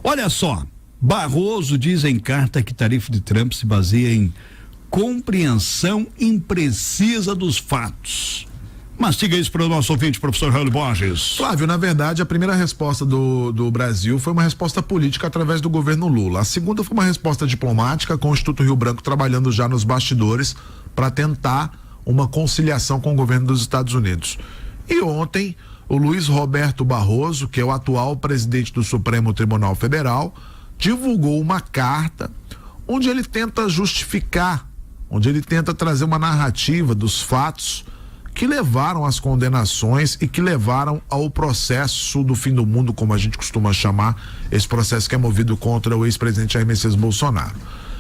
Olha só, Barroso diz em carta que tarifa de Trump se baseia em compreensão imprecisa dos fatos. Mastiga isso para o nosso ouvinte, professor Raul Borges. Flávio, na verdade, a primeira resposta do Brasil foi uma resposta política através do governo Lula. A segunda foi uma resposta diplomática, com o Instituto Rio Branco trabalhando já nos bastidores para tentar uma conciliação com o governo dos Estados Unidos. E ontem, o Luiz Roberto Barroso, que é o atual presidente do Supremo Tribunal Federal, divulgou uma carta onde ele tenta justificar, onde ele tenta trazer uma narrativa dos fatos que levaram às condenações e que levaram ao processo do fim do mundo, como a gente costuma chamar esse processo que é movido contra o ex-presidente Jair Messias Bolsonaro.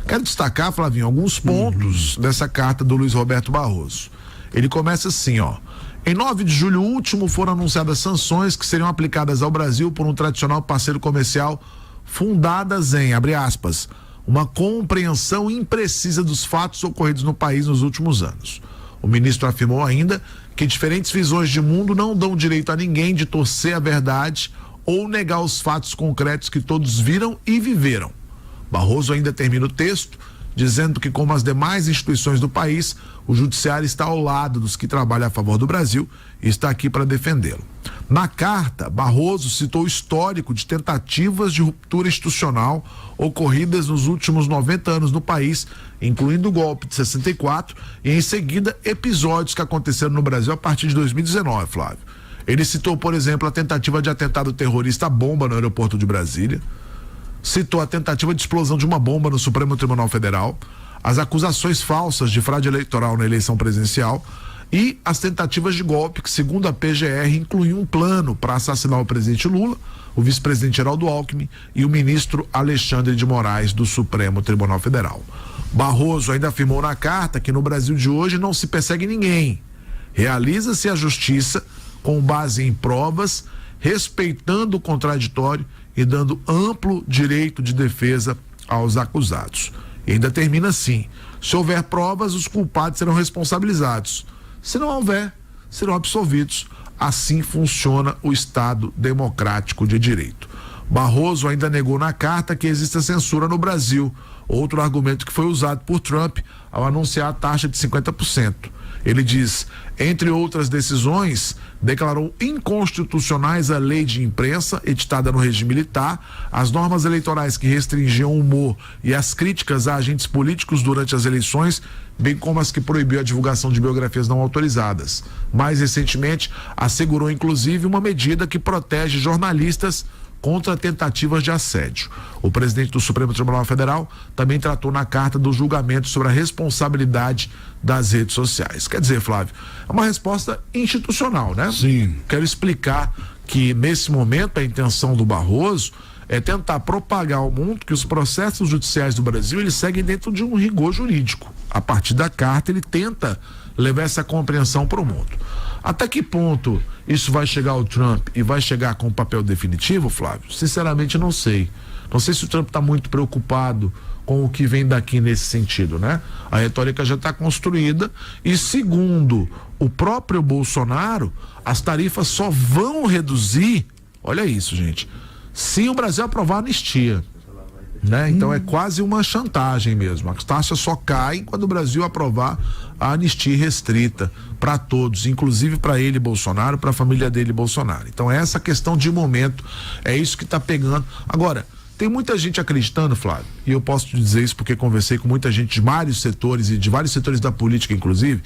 Quero destacar, Flavinho, alguns pontos dessa carta do Luiz Roberto Barroso. Ele começa assim, ó: em 9 de julho último foram anunciadas sanções que seriam aplicadas ao Brasil por um tradicional parceiro comercial fundadas em, abre aspas, uma compreensão imprecisa dos fatos ocorridos no país nos últimos anos. O ministro afirmou ainda que diferentes visões de mundo não dão direito a ninguém de torcer a verdade ou negar os fatos concretos que todos viram e viveram. Barroso ainda termina o texto dizendo que, como as demais instituições do país, o judiciário está ao lado dos que trabalham a favor do Brasil e está aqui para defendê-lo. Na carta, Barroso citou o histórico de tentativas de ruptura institucional ocorridas nos últimos 90 anos no país, incluindo o golpe de 64 e, em seguida, episódios que aconteceram no Brasil a partir de 2019, Flávio. Ele citou, por exemplo, a tentativa de atentado terrorista à bomba no aeroporto de Brasília, citou a tentativa de explosão de uma bomba no Supremo Tribunal Federal, as acusações falsas de fraude eleitoral na eleição presidencial e as tentativas de golpe que, segundo a PGR, incluíam um plano para assassinar o presidente Lula, o vice-presidente Geraldo Alckmin e o ministro Alexandre de Moraes do Supremo Tribunal Federal. Barroso ainda afirmou na carta que no Brasil de hoje não se persegue ninguém. Realiza-se a justiça com base em provas, respeitando o contraditório e dando amplo direito de defesa aos acusados. E ainda termina assim: se houver provas, os culpados serão responsabilizados. Se não houver, serão absolvidos. Assim funciona o Estado democrático de direito. Barroso ainda negou na carta que exista censura no Brasil, outro argumento que foi usado por Trump ao anunciar a taxa de 50%. Ele diz, entre outras decisões, declarou inconstitucionais a lei de imprensa editada no regime militar, as normas eleitorais que restringiam o humor e as críticas a agentes políticos durante as eleições, bem como as que proibiu a divulgação de biografias não autorizadas. Mais recentemente, assegurou inclusive uma medida que protege jornalistas contra tentativas de assédio. O presidente do Supremo Tribunal Federal também tratou na carta do julgamento sobre a responsabilidade das redes sociais. Quer dizer, Flávio, é uma resposta institucional, né? Sim. Quero explicar que, nesse momento, a intenção do Barroso é tentar propagar ao mundo que os processos judiciais do Brasil, eles seguem dentro de um rigor jurídico. A partir da carta, ele tenta levar essa compreensão para o mundo. Até que ponto isso vai chegar ao Trump e vai chegar com o papel definitivo, Flávio? Sinceramente, não sei. Não sei se o Trump está muito preocupado com o que vem daqui nesse sentido, né? A retórica já está construída e, segundo o próprio Bolsonaro, as tarifas só vão reduzir, olha isso, gente, se o Brasil aprovar a anistia, né? Então é quase uma chantagem mesmo. As taxas só caem quando o Brasil aprovar a anistia restrita para todos, inclusive para ele, Bolsonaro, para a família dele, Bolsonaro. Então essa questão de momento é isso que está pegando. Agora, tem muita gente acreditando, Flávio, e eu posso te dizer isso porque conversei com muita gente de vários setores e de vários setores da política, inclusive,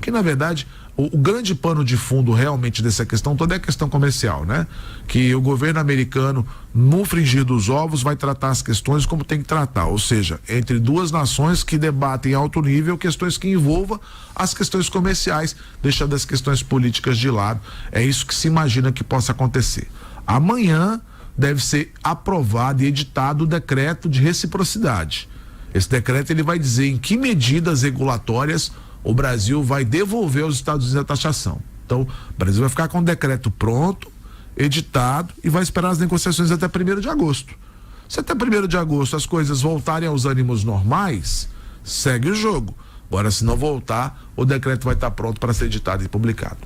que na verdade o grande pano de fundo realmente dessa questão toda é a questão comercial, né? Que o governo americano, no frigir dos ovos, vai tratar as questões como tem que tratar, ou seja, entre duas nações que debatem em alto nível questões que envolvam as questões comerciais, deixando as questões políticas de lado. É isso que se imagina que possa acontecer. Amanhã deve ser aprovado e editado o decreto de reciprocidade. Esse decreto ele vai dizer em que medidas regulatórias o Brasil vai devolver aos Estados Unidos a taxação. Então, o Brasil vai ficar com o decreto pronto, editado e vai esperar as negociações até 1º de agosto. Se até 1º de agosto as coisas voltarem aos ânimos normais, segue o jogo. Agora, se não voltar, o decreto vai estar pronto para ser editado e publicado.